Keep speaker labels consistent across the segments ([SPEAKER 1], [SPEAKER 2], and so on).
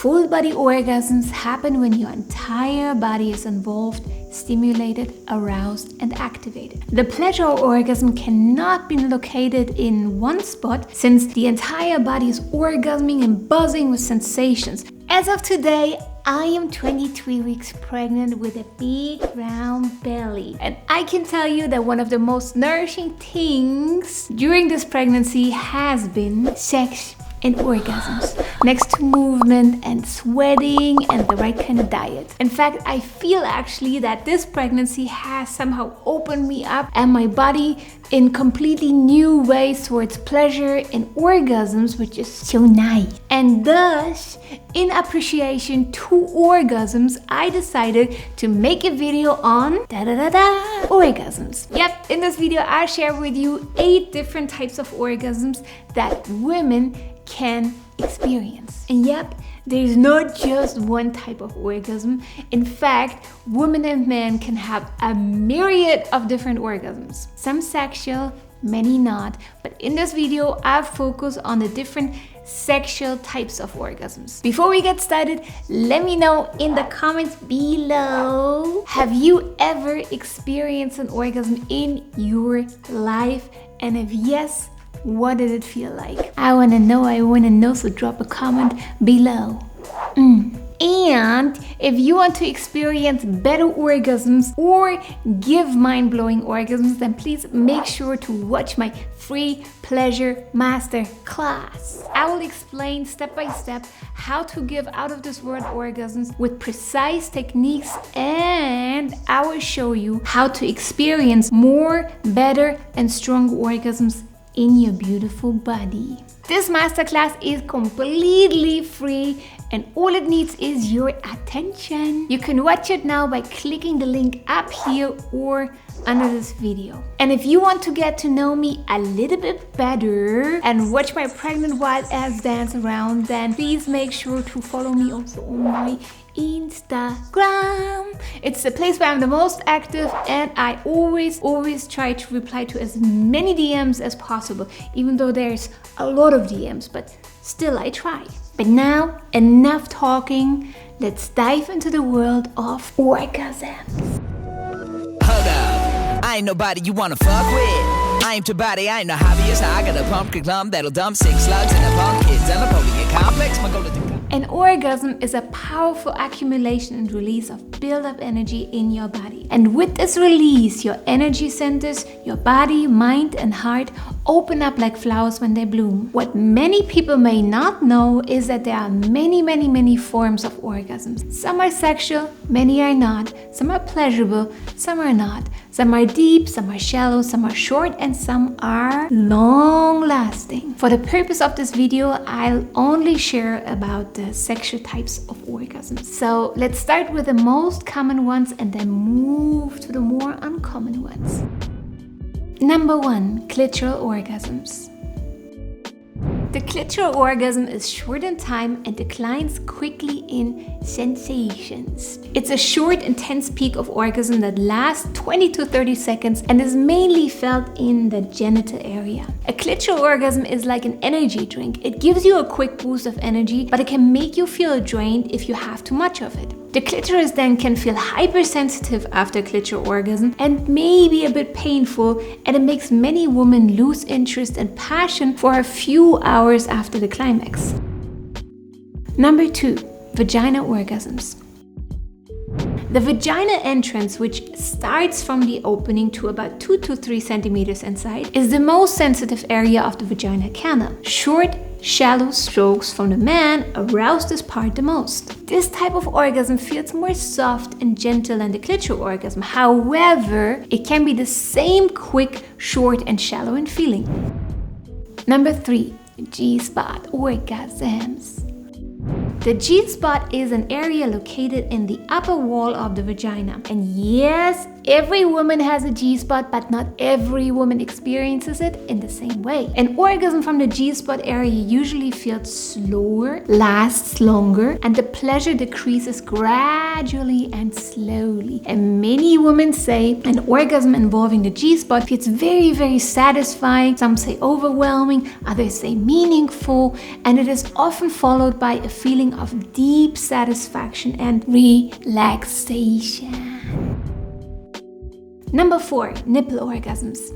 [SPEAKER 1] Full body orgasms happen when your entire body is involved, stimulated, aroused, and activated. The pleasural orgasm cannot be located in one spot since the entire body is orgasming and buzzing with sensations. As of today, I am 23 weeks pregnant with a big round belly. And I can tell you that one of the most nourishing things during this pregnancy has been sex and orgasms, next to movement and sweating and the right kind of diet. In fact, I feel actually that this pregnancy has somehow opened me up and my body in completely new ways towards pleasure and orgasms, which is so nice. And thus, in appreciation to orgasms, I decided to make a video on orgasms. Yep, in this video I share with you 8 different types of orgasms that women can experience. And yep, there's not just one type of orgasm. In fact, women and men can have a myriad of different orgasms. Some sexual, many not. But in this video, I focus on the different sexual types of orgasms. Before we get started, let me know in the comments below, have you ever experienced an orgasm in your life? And if yes, what did it feel like? I wanna know, so drop a comment below. And if you want to experience better orgasms or give mind-blowing orgasms, then please make sure to watch my free pleasure master class. I will explain step by step how to give out of this world orgasms with precise techniques, and I will show you how to experience more, better, and stronger orgasms in your beautiful body. This masterclass is completely free and all it needs is your attention. You can watch it now by clicking the link up here or under this video. And if you want to get to know me a little bit better and watch my pregnant wild ass dance around, then please make sure to follow me also on my Instagram. It's the place where I'm the most active and I always try to reply to as many DMs as possible, even though there's a lot of DMs, but still I try. But now, enough talking, let's dive into the world of orgasms.
[SPEAKER 2] Hold up, I ain't nobody you wanna fuck with. I ain't your body, I ain't no hobbyist. I got a pumpkin clump that'll dump 6 slugs in a pump kids and a Napoleon complex. My goal to
[SPEAKER 1] An orgasm is a powerful accumulation and release of build-up energy in your body. And with this release, your energy centers, your body, mind, and heart open up like flowers when they bloom. What many people may not know is that there are many forms of orgasms. Some are sexual, many are not. Some are pleasurable, some are not. Some are deep, some are shallow, some are short, and some are long-lasting. For the purpose of this video, I'll only share about the sexual types of orgasms. So let's start with the most common ones and then move to the more uncommon ones. Number 1, clitoral orgasms. The clitoral orgasm is short in time and declines quickly in sensations. It's a short, intense peak of orgasm that lasts 20 to 30 seconds and is mainly felt in the genital area. A clitoral orgasm is like an energy drink. It gives you a quick boost of energy, but it can make you feel drained if you have too much of it. The clitoris then can feel hypersensitive after clitoral orgasm and maybe a bit painful, and it makes many women lose interest and passion for a few hours after the climax. Number 2, vaginal orgasms. The vaginal entrance, which starts from the opening to about 2 to 3 centimeters inside, is the most sensitive area of the vaginal canal. Short, shallow strokes from the man arouse this part the most. This type of orgasm feels more soft and gentle than the clitoral orgasm. However, it can be the same quick, short, and shallow in feeling. Number 3, G-spot orgasms. The G-spot is an area located in the upper wall of the vagina. And yes, Every woman has a G-spot, but not every woman experiences it in the same way. An orgasm from the G-spot area usually feels slower, lasts longer, and the pleasure decreases gradually and slowly. And many women say an orgasm involving the G-spot feels very, very satisfying. Some say overwhelming, others say meaningful, and it is often followed by a feeling of deep satisfaction and relaxation. Number 4, nipple orgasms.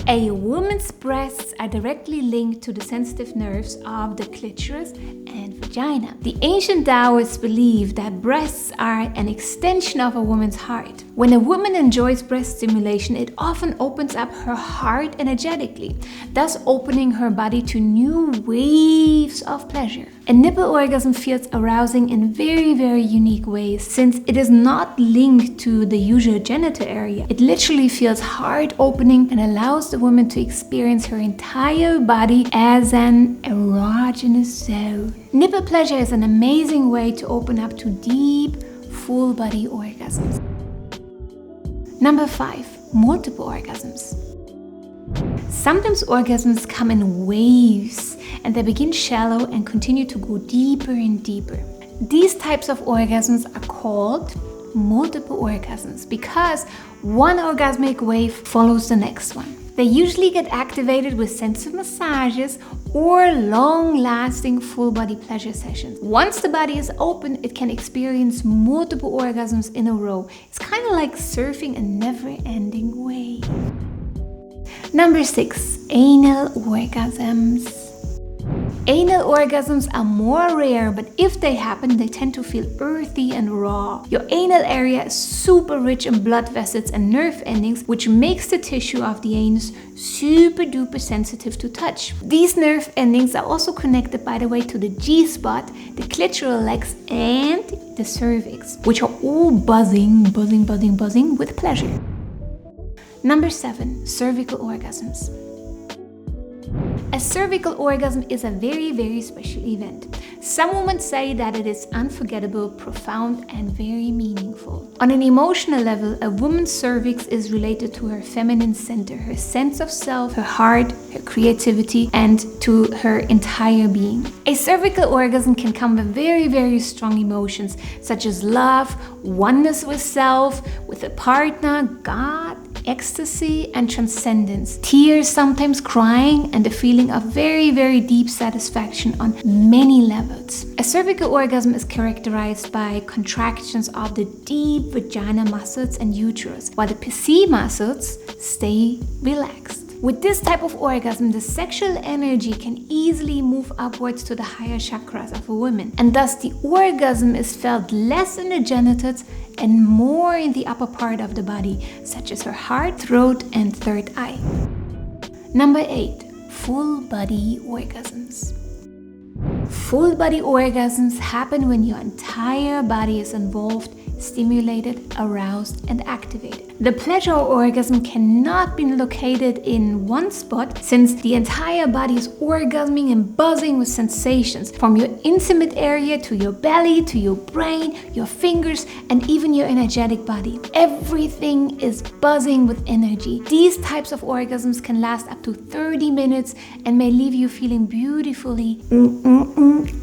[SPEAKER 1] A woman's breasts are directly linked to the sensitive nerves of the clitoris and vagina. The ancient Taoists believed that breasts are an extension of a woman's heart. When a woman enjoys breast stimulation, it often opens up her heart energetically, thus opening her body to new waves of pleasure. A nipple orgasm feels arousing in very, very unique ways since it is not linked to the usual genital area. It literally feels heart-opening and allows the woman to experience her entire body as an erogenous zone. Nipple pleasure is an amazing way to open up to deep, full-body orgasms. Number 5, multiple orgasms. Sometimes orgasms come in waves and they begin shallow and continue to go deeper and deeper. These types of orgasms are called multiple orgasms because one orgasmic wave follows the next one. They usually get activated with sensitive massages or long-lasting full-body pleasure sessions. Once the body is open, it can experience multiple orgasms in a row. It's kind of like surfing a never-ending wave. Number 6, anal orgasms. Anal orgasms are more rare, but if they happen, they tend to feel earthy and raw. Your anal area is super rich in blood vessels and nerve endings, which makes the tissue of the anus super duper sensitive to touch. These nerve endings are also connected, by the way, to the G-spot, the clitoral legs, and the cervix, which are all buzzing with pleasure. Number 7, cervical orgasms. A cervical orgasm is a very, very special event. Some women say that it is unforgettable, profound, and very meaningful. On an emotional level, a woman's cervix is related to her feminine center, her sense of self, her heart, her creativity, and to her entire being. A cervical orgasm can come with very, very strong emotions, such as love, oneness with self, with a partner, God, ecstasy, and transcendence. Tears, sometimes crying, and a feeling of very, very deep satisfaction on many levels. A cervical orgasm is characterized by contractions of the deep vagina muscles and uterus, while the PC muscles stay relaxed. With this type of orgasm, the sexual energy can easily move upwards to the higher chakras of a woman, and thus the orgasm is felt less in the genitals and more in the upper part of the body, such as her heart, throat, and third eye. Number 8, full body orgasms. Full body orgasms happen when your entire body is involved, stimulated, aroused, and activated. The pleasure orgasm cannot be located in one spot since the entire body is orgasming and buzzing with sensations from your intimate area to your belly, to your brain, your fingers, and even your energetic body. Everything is buzzing with energy. These types of orgasms can last up to 30 minutes and may leave you feeling beautifully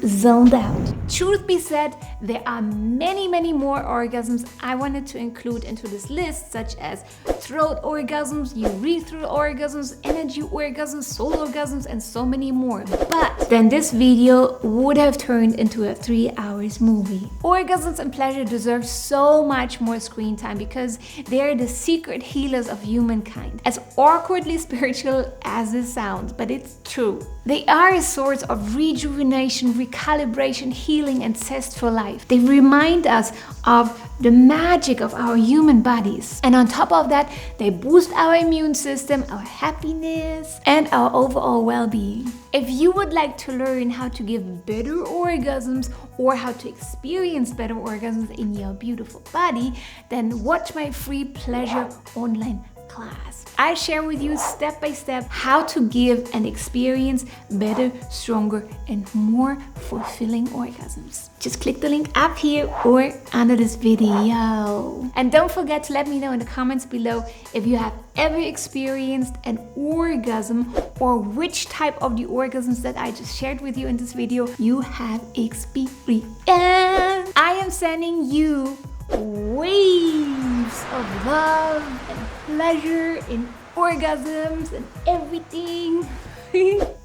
[SPEAKER 1] zoned out. Truth be said, there are many more orgasms I wanted to include into this list, such as throat orgasms, urethral orgasms, energy orgasms, soul orgasms, and so many more. But then this video would have turned into a 3-hour movie. Orgasms and pleasure deserve so much more screen time because they're the secret healers of humankind. As awkwardly spiritual as it sounds, but it's true. They are a source of rejuvenation, recalibration, healing, and zest for life. They remind us of the magic of our human bodies. And on top of that, they boost our immune system, our happiness, and our overall well-being. If you would like to learn how to give better orgasms or how to experience better orgasms in your beautiful body, then watch my free pleasure online class. I share with you step by step how to give and experience better, stronger, and more fulfilling orgasms. Just click the link up here or under this video. And don't forget to let me know in the comments below if you have ever experienced an orgasm or which type of the orgasms that I just shared with you in this video you have experienced. I am sending you waves of love and pleasure in orgasms and everything.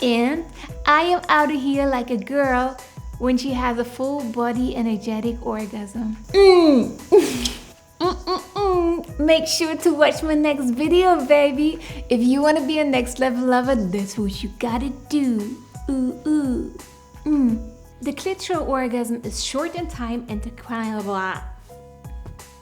[SPEAKER 1] And I am out of here like a girl when she has a full body energetic orgasm. Make sure to watch my next video, baby. If you want to be a next level lover, that's what you gotta do. The clitoral orgasm is short in time and the kind of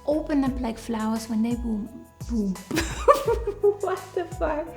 [SPEAKER 1] open up like flowers when they boom. What the fuck?